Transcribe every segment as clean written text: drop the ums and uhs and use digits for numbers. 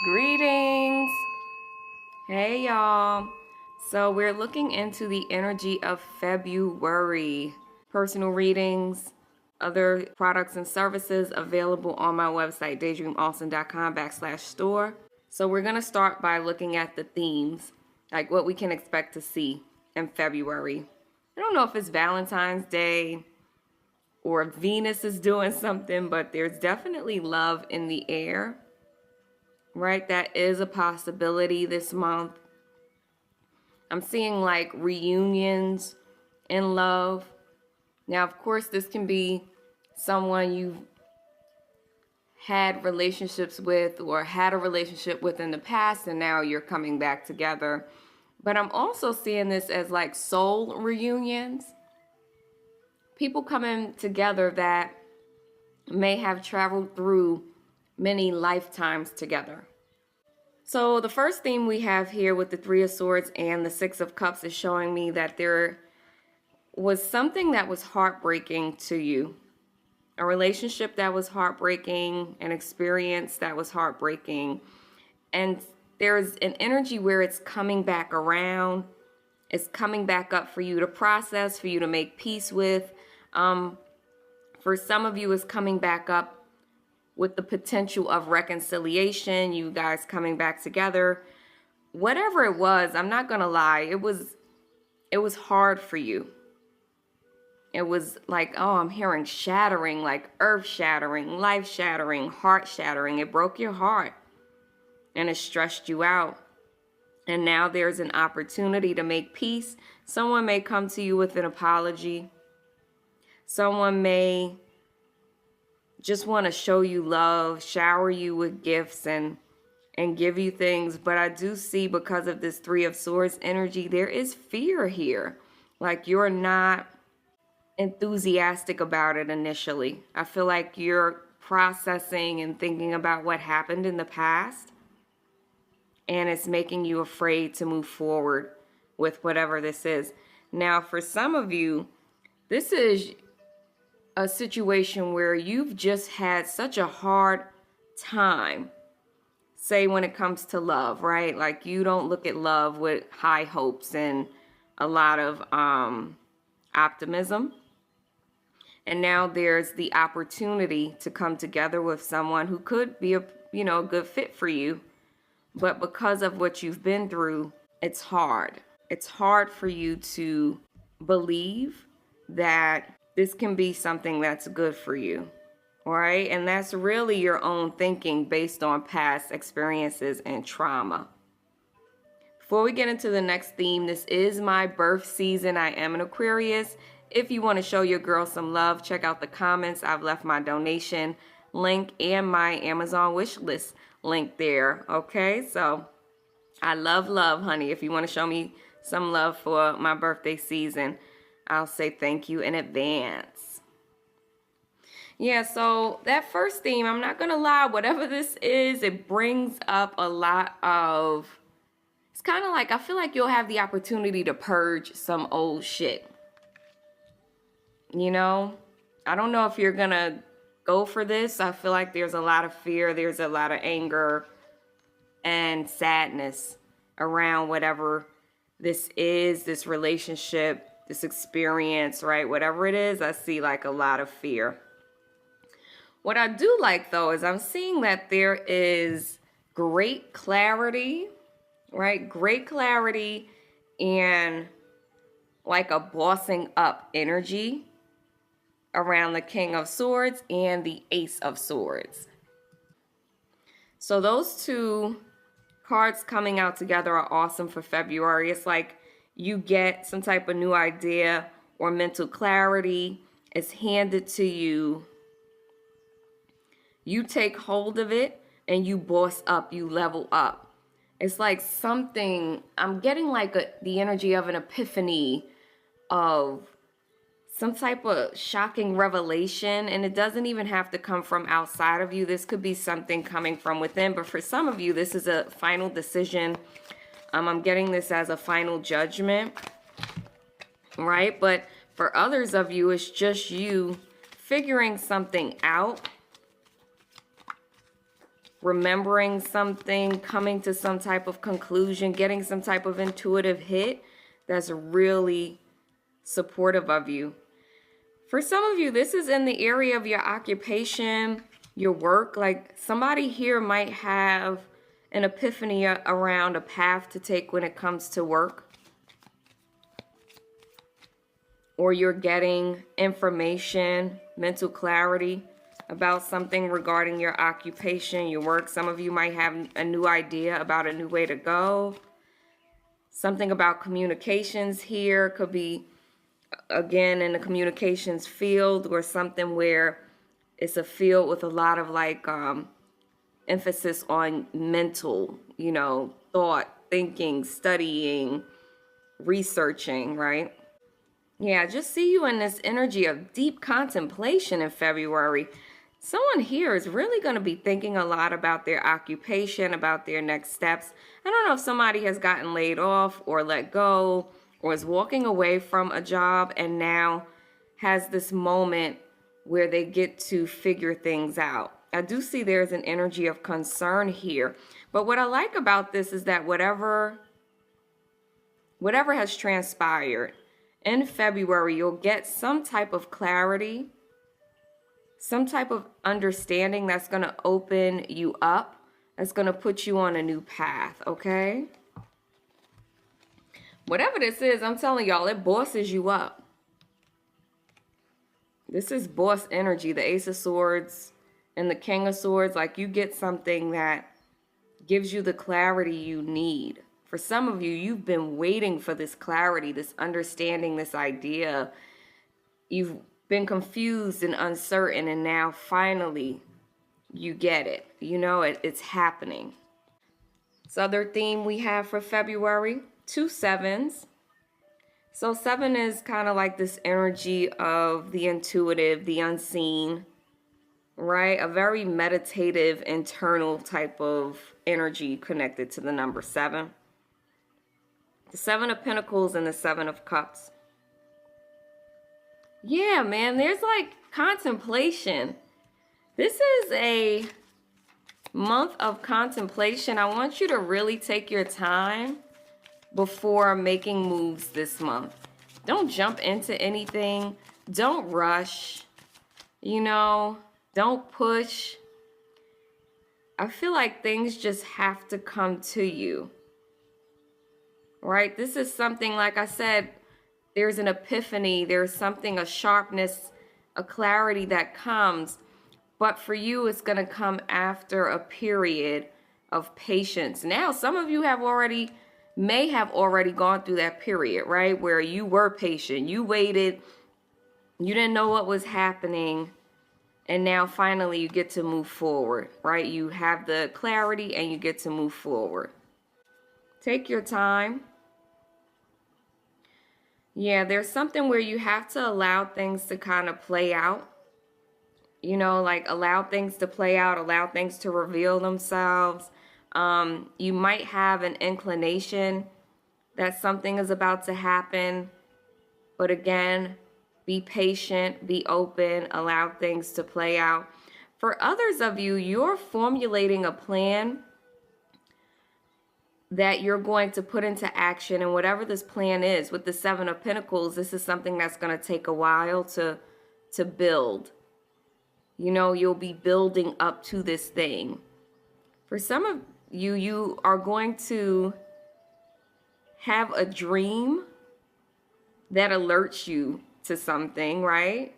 Greetings. Hey y'all. So we're looking into the energy of February. Personal readings, other products and services available on my website, daydreamaustin.com/store. So we're going to start by looking at the themes, like what we can expect to see in February. I don't know if it's Valentine's Day or if Venus is doing something, but there's definitely love in the air. Right? That is a possibility this month. I'm seeing like reunions in love. Now, of course, this can be someone you've had relationships with or had a relationship with in the past, and now you're coming back together. But I'm also seeing this as like soul reunions. People coming together that may have traveled through many lifetimes together. So the first theme we have here with the Three of Swords and the Six of Cups is showing me that there was something that was heartbreaking to you. A relationship that was heartbreaking, an experience that was heartbreaking. And there's an energy where it's coming back around. It's coming back up for you to process, for you to make peace with. For some of you, it's coming back up with the potential of reconciliation, you guys coming back together. Whatever it was, I'm not gonna lie, it was hard for you. It was like, oh, I'm hearing shattering, like earth shattering, life shattering, heart shattering. It broke your heart and it stressed you out. And now there's an opportunity to make peace. Someone may come to you with an apology. Someone may just want to show you love, shower you with gifts and give you things. But I do see, because of this Three of Swords energy, there is fear here. Like you're not enthusiastic about it initially. I feel like you're processing and thinking about what happened in the past, and it's making you afraid to move forward with whatever this is. Now, for some of you, this is a situation where you've just had such a hard time, say when it comes to love, right? Like you don't look at love with high hopes and a lot of optimism. And now there's the opportunity to come together with someone who could be a good fit for you. But because of what you've been through, it's hard. It's hard for you to believe that this can be something that's good for you, right? And that's really your own thinking based on past experiences and trauma. Before we get into the next theme, this is my birth season. I am an Aquarius. If you want to show your girl some love, check out the comments. I've left my donation link and my Amazon wish list link there, okay? So I love, honey. If you want to show me some love for my birthday season, I'll say thank you in advance. Yeah, so that first theme, I'm not going to lie, whatever this is, it brings up a lot of, it's kind of like, I feel like you'll have the opportunity to purge some old shit. You know, I don't know if you're going to go for this. I feel like there's a lot of fear, there's a lot of anger and sadness around whatever this is, this relationship, this experience, right? Whatever it is, I see like a lot of fear. What I do like though is I'm seeing that there is great clarity, right? Great clarity and like a bossing up energy around the King of Swords and the Ace of Swords. So those two cards coming out together are awesome for February. It's like you get some type of new idea or mental clarity. It's handed to you. You take hold of it and you boss up, you level up. It's like something, I'm getting like the energy of an epiphany, of some type of shocking revelation, and it doesn't even have to come from outside of you. This could be something coming from within, but for some of you, this is a final decision. I'm getting this as a final judgment, right? But for others of you, it's just you figuring something out, remembering something, coming to some type of conclusion, getting some type of intuitive hit that's really supportive of you. For some of you, this is in the area of your occupation, your work. Like somebody here might have an epiphany around a path to take when it comes to work. Or you're getting information, mental clarity about something regarding your occupation, your work. Some of you might have a new idea about a new way to go. Something about communications here could be, again, in the communications field, or something where it's a field with a lot of like emphasis on mental, thought, thinking, studying, researching, right? Yeah, I just see you in this energy of deep contemplation in February. Someone here is really going to be thinking a lot about their occupation, about their next steps. I don't know if somebody has gotten laid off or let go or is walking away from a job and now has this moment where they get to figure things out. I do see there's an energy of concern here. But what I like about this is that whatever has transpired, in February, you'll get some type of clarity, some type of understanding that's going to open you up, that's going to put you on a new path, okay? Whatever this is, I'm telling y'all, it bosses you up. This is boss energy, the Ace of Swords and the King of Swords. Like you get something that gives you the clarity you need. For some of you, you've been waiting for this clarity, this understanding, this idea. You've been confused and uncertain, and now finally you get it. It's happening. This other theme we have for February, 2 sevens. So 7 is kind of like this energy of the intuitive, the unseen, right? A very meditative, internal type of energy connected to the number 7. The 7 of Pentacles and the 7 of Cups. Yeah, man, there's like contemplation. This is a month of contemplation. I want you to really take your time before making moves this month. Don't jump into anything. Don't rush. Don't push. I feel like things just have to come to you. Right? This is something, like I said, there's an epiphany, there's something, a sharpness, a clarity that comes. But for you, it's going to come after a period of patience. Now, some of you may have already gone through that period, right? Where you were patient, you waited, you didn't know what was happening. And now finally you get to move forward, right? You have the clarity and you get to move forward. Take your time. Yeah, there's something where you have to allow things to kind of play out. Like allow things to play out, allow things to reveal themselves. You might have an inclination that something is about to happen. But again, be patient, be open, allow things to play out. For others of you, you're formulating a plan that you're going to put into action, and whatever this plan is, with the 7 of Pentacles, this is something that's going to take a while to build. You'll be building up to this thing. For some of you, you are going to have a dream that alerts you to something, right?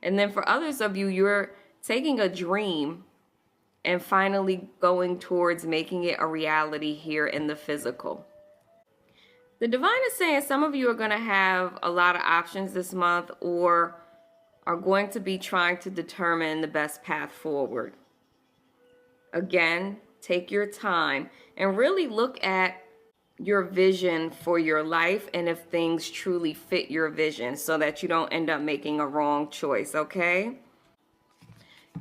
And then for others of you, you're taking a dream and finally going towards making it a reality here in the physical. The divine is saying some of you are going to have a lot of options this month, or are going to be trying to determine the best path forward. Again, take your time and really look at your vision for your life and if things truly fit your vision, so that you don't end up making a wrong choice, okay?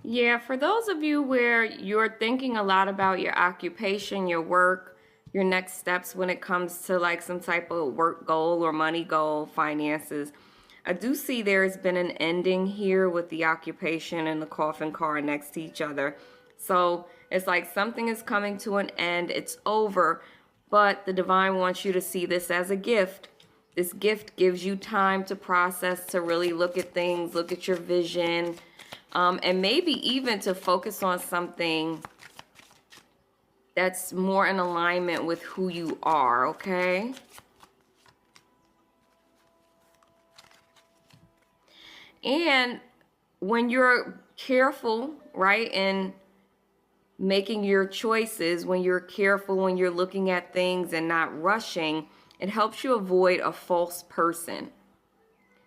Yeah, for those of you where you're thinking a lot about your occupation, your work, your next steps when it comes to like some type of work goal or money goal, finances, I do see there's been an ending here with the occupation and the coffin card next to each other. So It's like something is coming to an end. It's over. But the divine wants you to see this as a gift. This gift gives you time to process, to really look at things, look at your vision, and maybe even to focus on something that's more in alignment with who you are, okay? And when you're careful, right, in making your choices, when you're careful, when you're looking at things and not rushing, it helps you avoid a false person.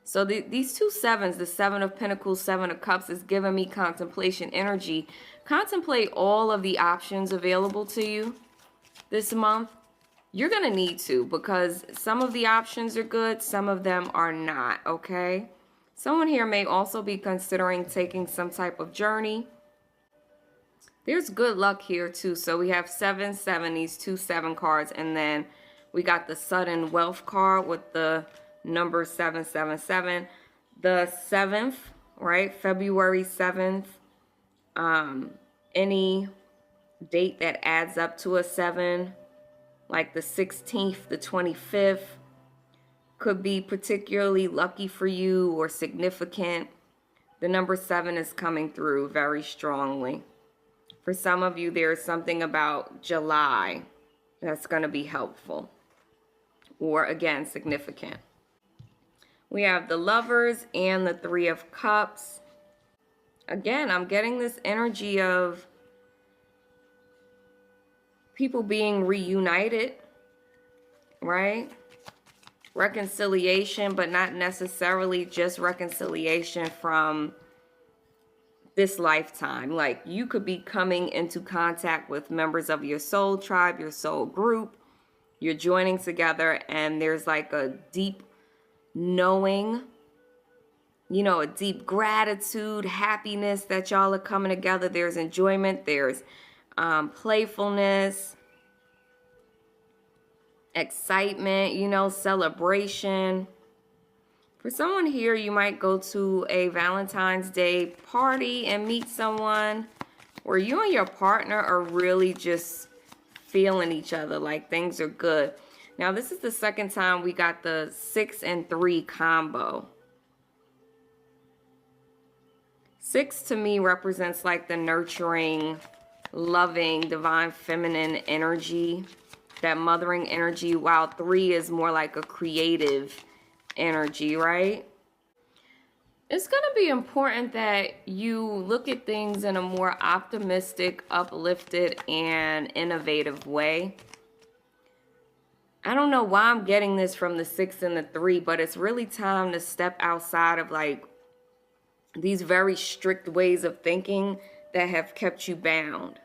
So these two sevens, the Seven of Pentacles, Seven of Cups, is giving me contemplation energy. Contemplate all of the options available to you this month. You're going to need to, because some of the options are good, some of them are not, okay? Someone here may also be considering taking some type of journey. There's good luck here too. So we have 7, 7, these 2 7 cards, and then we got the sudden wealth card with the number 777. The 7th, right? February 7th. Any date that adds up to a 7, like the 16th, the 25th, could be particularly lucky for you or significant. The number 7 is coming through very strongly. For some of you, there's something about July that's going to be helpful or, again, significant. We have the Lovers and the 3 of Cups. Again, I'm getting this energy of people being reunited, right? Reconciliation, but not necessarily just reconciliation from this lifetime. Like, you could be coming into contact with members of your soul tribe, your soul group. You're joining together, and there's like a deep knowing, you know, a deep gratitude, happiness that y'all are coming together. There's enjoyment, there's playfulness, excitement, you know, celebration. For someone here, you might go to a Valentine's Day party and meet someone where you and your partner are really just feeling each other, like things are good. Now, this is the second time we got the 6 and 3 combo. 6 to me represents like the nurturing, loving, divine feminine energy, that mothering energy, while 3 is more like a creative energy, right? It's going to be important that you look at things in a more optimistic, uplifted, and innovative way. I don't know why I'm getting this from the 6 and the 3, but it's really time to step outside of like these very strict ways of thinking that have kept you bound.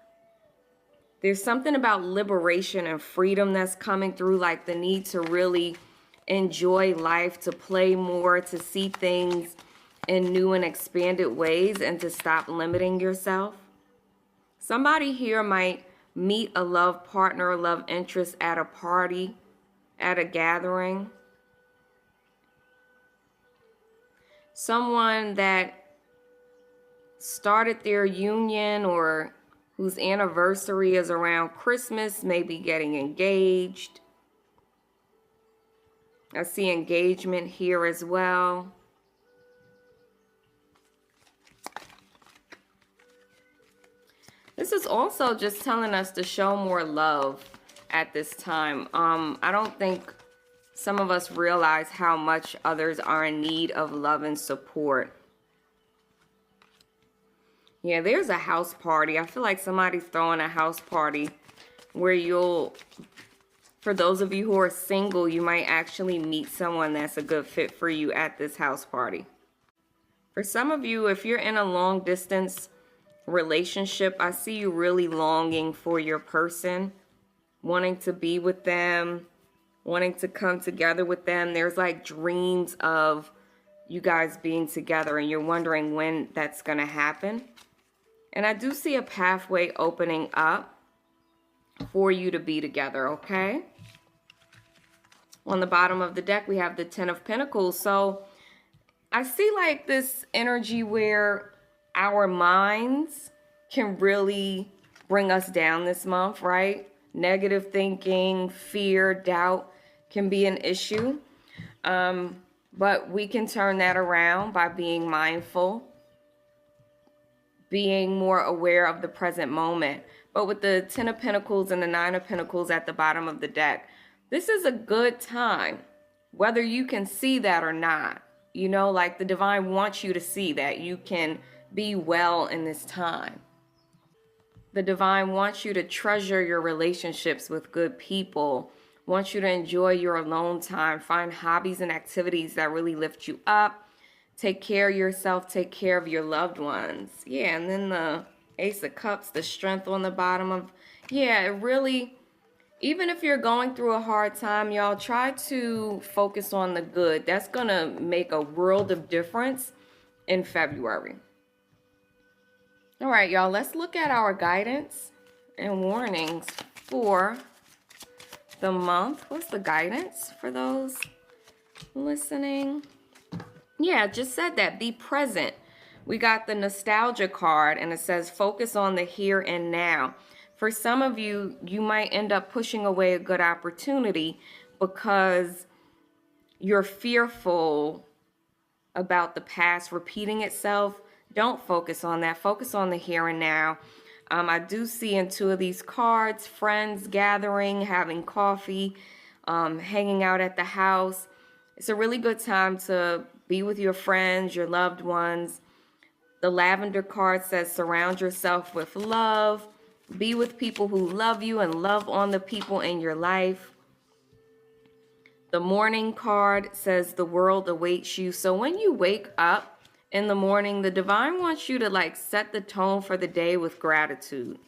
There's something about liberation and freedom that's coming through, like the need to really enjoy life, to play more, to see things in new and expanded ways, and to stop limiting yourself. Somebody here might meet a love partner or love interest at a party, at a gathering. Someone that started their union or whose anniversary is around Christmas may be getting engaged. I see engagement here as well. This is also just telling us to show more love at this time. I don't think some of us realize how much others are in need of love and support. Yeah, there's a house party. I feel like somebody's throwing a house party where you'll, for those of you who are single, you might actually meet someone that's a good fit for you at this house party. For some of you, if you're in a long distance relationship, I see you really longing for your person, wanting to be with them, wanting to come together with them. There's like dreams of you guys being together, and you're wondering when that's going to happen. And I do see a pathway opening up for you to be together, okay? On the bottom of the deck, we have the 10 of Pentacles. So I see like this energy where our minds can really bring us down this month, right? Negative thinking, fear, doubt can be an issue. But we can turn that around by being mindful, being more aware of the present moment. But with the 10 of Pentacles and the 9 of Pentacles at the bottom of the deck, this is a good time, whether you can see that or not. You know, like the divine wants you to see that you can be well in this time. The divine wants you to treasure your relationships with good people, wants you to enjoy your alone time, find hobbies and activities that really lift you up, take care of yourself, take care of your loved ones. Yeah, and then the Ace of Cups, the strength on the bottom of, yeah, it really, even if you're going through a hard time, y'all, try to focus on the good. That's going to make a world of difference in February. All right, y'all, let's look at our guidance and warnings for the month. What's the guidance for those listening? Yeah, just said that. Be present. We got the nostalgia card, and it says focus on the here and now. For some of you, you might end up pushing away a good opportunity because you're fearful about the past repeating itself. Don't focus on that. Focus on the here and now. I do see in two of these cards, friends gathering, having coffee, hanging out at the house. It's a really good time to be with your friends, your loved ones. The lavender card says surround yourself with love. Be with people who love you and love on the people in your life. The morning card says the world awaits you. So when you wake up in the morning, the divine wants you to like set the tone for the day with gratitude.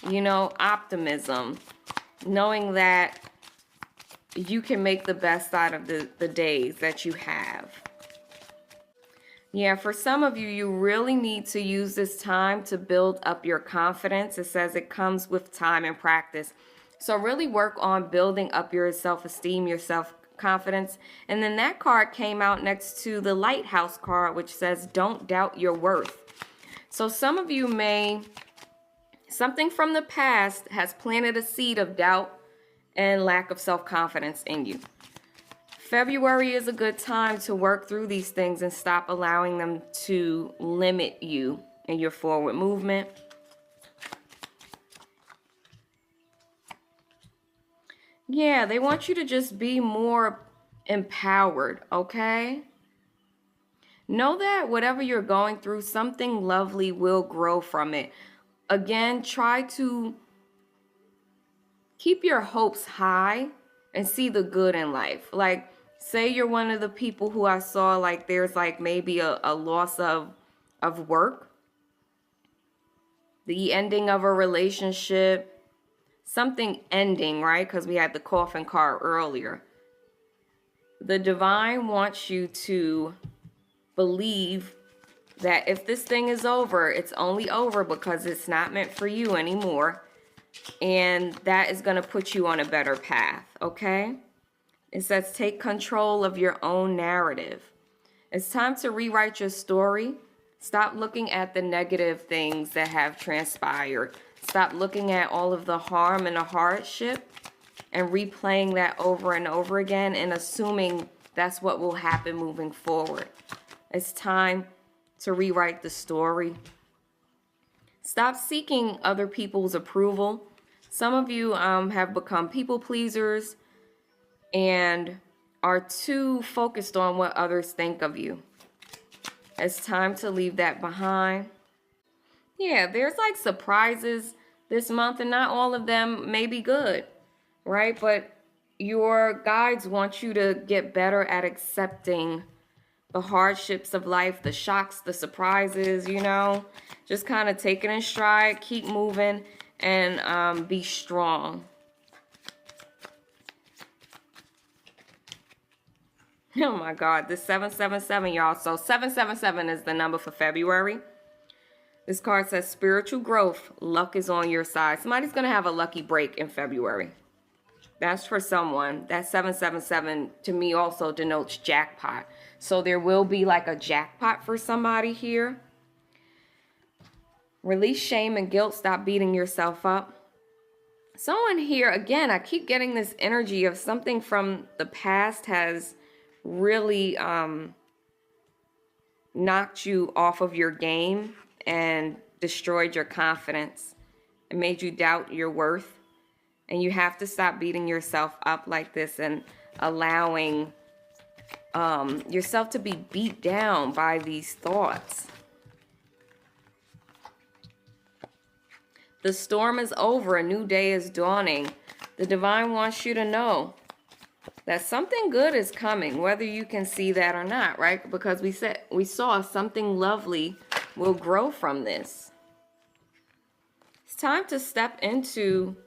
You know, optimism, knowing that you can make the best out of the days that you have. Yeah, for some of you, you really need to use this time to build up your confidence. It says it comes with time and practice. So really work on building up your self-esteem, your self-confidence. And then that card came out next to the Lighthouse card, which says don't doubt your worth. So some of you something from the past has planted a seed of doubt and lack of self-confidence in you. February is a good time to work through these things and stop allowing them to limit you in your forward movement. Yeah, they want you to just be more empowered, okay? Know that whatever you're going through, something lovely will grow from it. Again, try to keep your hopes high and see the good in life. Like, say you're one of the people who I saw, like, there's like maybe a loss of work, the ending of a relationship, something ending, right? Because we had the coffin card earlier. The divine wants you to believe that if this thing is over, it's only over because it's not meant for you anymore. And that is going to put you on a better path, okay? It says take control of your own narrative. It's time to rewrite your story. Stop looking at the negative things that have transpired. Stop looking at all of the harm and the hardship and replaying that over and over again and assuming that's what will happen moving forward. It's time to rewrite the story. Stop seeking other people's approval. Some of you have become people pleasers and are too focused on what others think of you. It's time to leave that behind. Yeah, there's like surprises this month, and not all of them may be good, right? But your guides want you to get better at accepting the hardships of life, the shocks, the surprises, you know. Just kind of take it in stride, keep moving, and be strong. Oh my God, this 777, y'all. So 777 is the number for February. This card says spiritual growth. Luck is on your side. Somebody's going to have a lucky break in February. That's for someone. That 777 to me also denotes jackpot. So there will be like a jackpot for somebody here. Release shame and guilt. Stop beating yourself up. Someone here, again, I keep getting this energy of something from the past has really knocked you off of your game and destroyed your confidence and made you doubt your worth. And you have to stop beating yourself up like this and allowing yourself to be beat down by these thoughts. The storm is over. A new day is dawning. The divine wants you to know that something good is coming, whether you can see that or not, right? Because we saw something lovely will grow from this. It's time to step into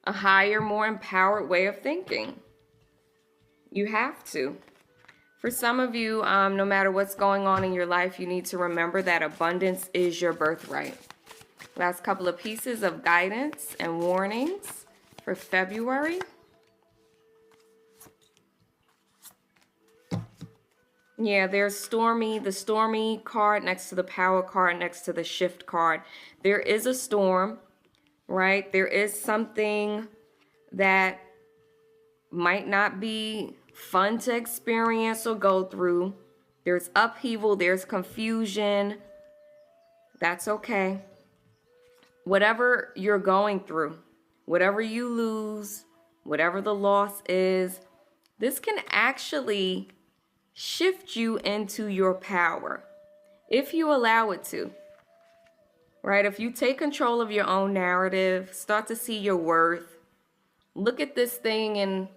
a higher, more empowered way of thinking. You have to. For some of you, no matter what's going on in your life, you need to remember that abundance is your birthright. Last couple of pieces of guidance and warnings for February. Yeah, there's the stormy card next to the power card, next to the shift card. There is a storm, right? There is something that might not be fun to experience or go through. There's upheaval, there's confusion. That's okay. Whatever you're going through, whatever you lose, whatever the loss is, this can actually shift you into your power if you allow it to, right? If you take control of your own narrative, start to see your worth, look at this thing in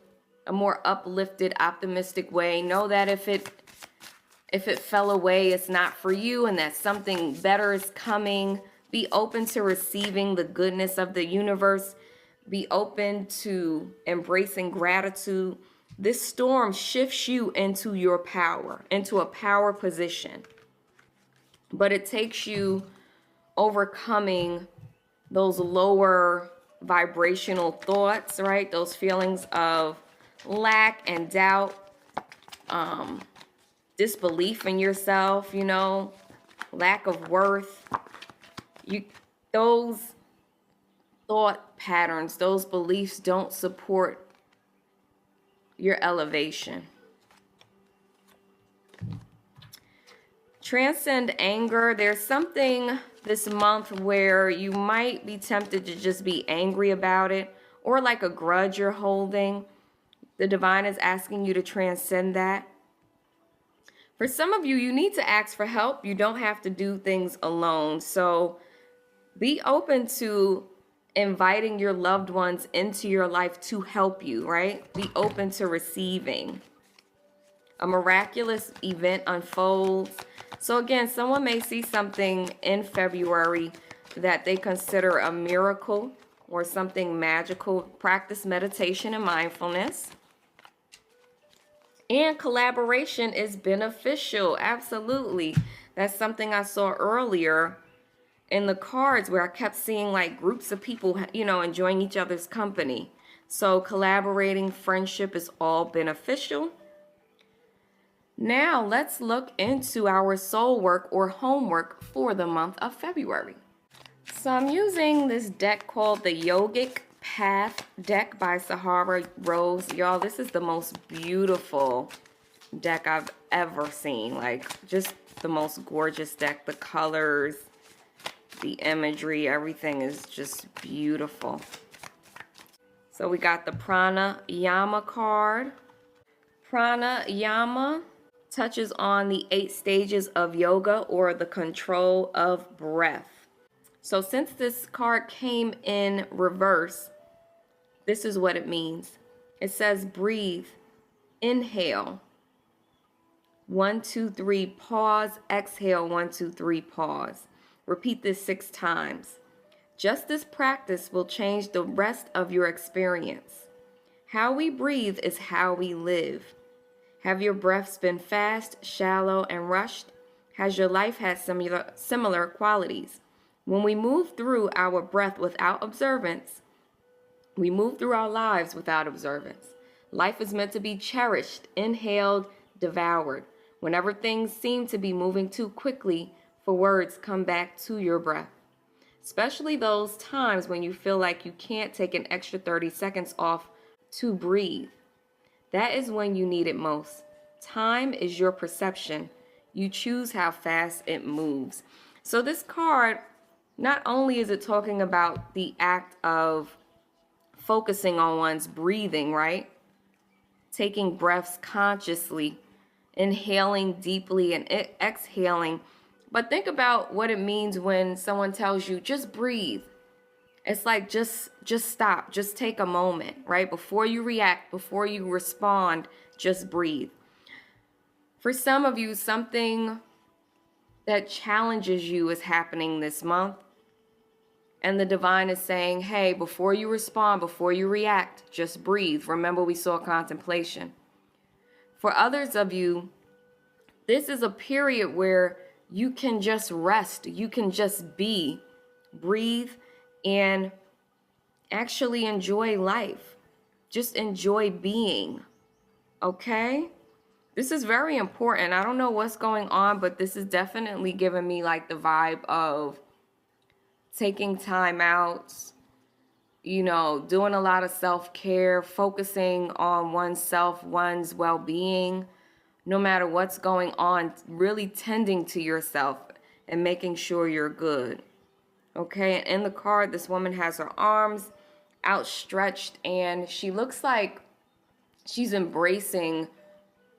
a more uplifted, optimistic way. Know that if it fell away, it's not for you and that something better is coming. Be open to receiving the goodness of the universe. Be open to embracing gratitude. This storm shifts you into your power, into a power position. But it takes you overcoming those lower vibrational thoughts, right? Those feelings of lack and doubt, disbelief in yourself, lack of worth. Those thought patterns, those beliefs don't support your elevation. Transcend anger. There's something this month where you might be tempted to just be angry about it, or like a grudge you're holding. The divine is asking you to transcend that. For some of you, you need to ask for help. You don't have to do things alone. So be open to inviting your loved ones into your life to help you, right? Be open to receiving. A miraculous event unfolds. So again, someone may see something in February that they consider a miracle or something magical. Practice meditation and mindfulness. And collaboration is beneficial. Absolutely. That's something I saw earlier in the cards where I kept seeing like groups of people, enjoying each other's company. So collaborating, friendship is all beneficial. Now let's look into our soul work or homework for the month of February. So I'm using this deck called the Yogic Path deck by Sahara Rose. Y'all, this is the most beautiful deck I've ever seen. Like, just the most gorgeous deck. The colors, the imagery, everything is just beautiful. So we got the Pranayama card. Pranayama touches on the 8 stages of yoga or the control of breath. So since this card came in reverse, this is what it means. It says breathe, inhale, 1, 2, 3, pause, exhale, 1, 2, 3, pause. Repeat this 6 times. Just this practice will change the rest of your experience. How we breathe is how we live. Have your breaths been fast, shallow, and rushed? Has your life had similar qualities? When we move through our breath without observance, we move through our lives without observance. Life is meant to be cherished, inhaled, devoured. Whenever things seem to be moving too quickly for words, come back to your breath. especially those times when you feel like you can't take an extra 30 seconds off to breathe. That is when you need it most. Time is your perception. You choose how fast it moves. So this card, not only is it talking about the act of focusing on one's breathing, right? Taking breaths consciously, inhaling deeply and exhaling. But think about what it means when someone tells you, just breathe. It's like, just stop, just take a moment, right? Before you react, before you respond, just breathe. For some of you, something that challenges you is happening this month. And the divine is saying, hey, before you respond, before you react, just breathe. Remember, we saw contemplation. For others of you, this is a period where you can just rest. You can just be, breathe, and actually enjoy life. Just enjoy being. Okay? This is very important. I don't know what's going on, but this is definitely giving me like the vibe of taking time out, doing a lot of self-care, focusing on oneself, one's well-being, no matter what's going on, really tending to yourself and making sure you're good. Okay, and in the card, this woman has her arms outstretched and she looks like she's embracing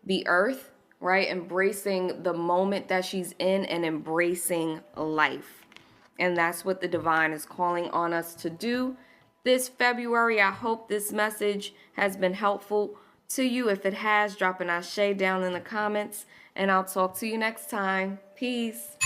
the earth, right? Embracing the moment that she's in and embracing life. And that's what the divine is calling on us to do this February. I hope this message has been helpful to you. If it has, drop an ashe down in the comments, and I'll talk to you next time. Peace.